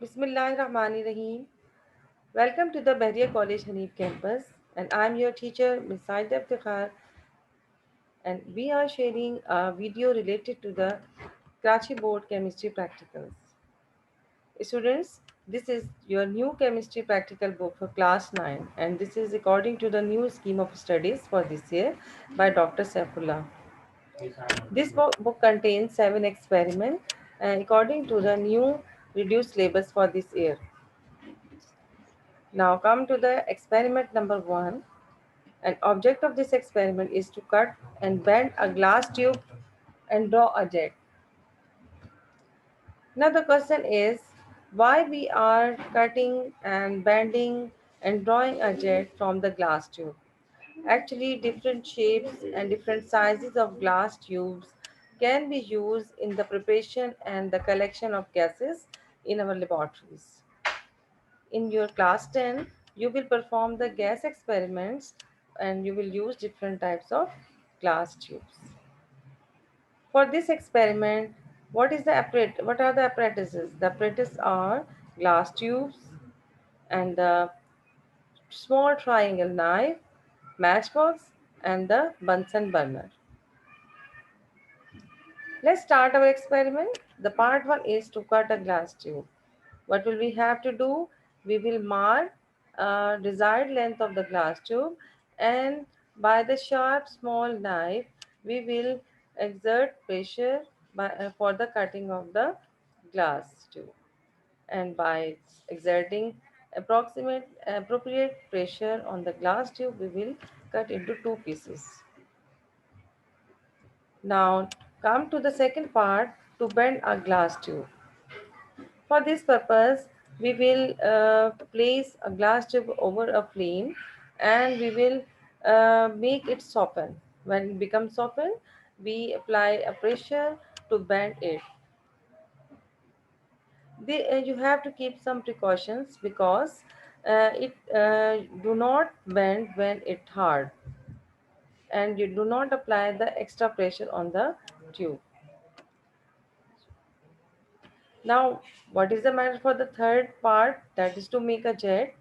Bismillahirrahmanirrahim. Welcome to the Bahria College Hanif campus, and I'm your teacher, Ms. Saida Iftikhar, and we are sharing a video related to the Karachi Board Chemistry Practicals. Students, this is your new chemistry practical book for class 9, and this is according to the new scheme of studies for this year by Dr. Saifullah. This book contains 7 experiments according to the new reduced syllabus for this year. Now come to the experiment number 1. An object of this experiment is to cut and bend a glass tube and draw a jet. Now the question is why we are cutting and bending and drawing a jet from the glass tube. Actually, different shapes and different sizes of glass tubes can be used in the preparation and the collection of gases in our laboratories. In your class 10, you will perform the gas experiments and you will use different types of glass tubes. For this experiment, what are the apparatuses? The apparatus are glass tubes and the small triangle knife, matchbox, and the Bunsen burner. Let's start our experiment. The part 1 is to cut a glass tube. What will we have to do? We will mark desired length of the glass tube, and by the sharp small knife we will exert pressure for the cutting of the glass tube, and by exerting appropriate pressure on the glass tube we will cut into two pieces. Now come to the second part, to bend a glass tube. For this purpose, we will place a glass tube over a flame and we will make it soften. When it becomes softened, we apply a pressure to bend it. You have to keep some precautions because it do not bend when it hard, and you do not apply the extra pressure on the tube. Now, what is the matter for the third part? That is to make a jet.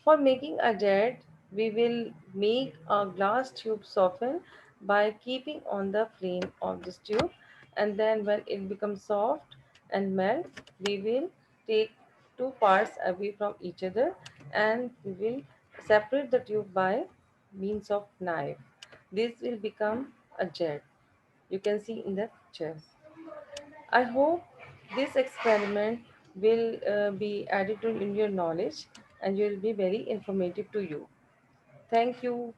For making a jet, we will make a glass tube soften by keeping on the flame of this tube, and then when it becomes soft and melt, we will take two parts away from each other and we will separate the tube by means of knife. This will become a jet. You can see in the picture. I hope this experiment will be added to in your knowledge and will be very informative to you. Thank you.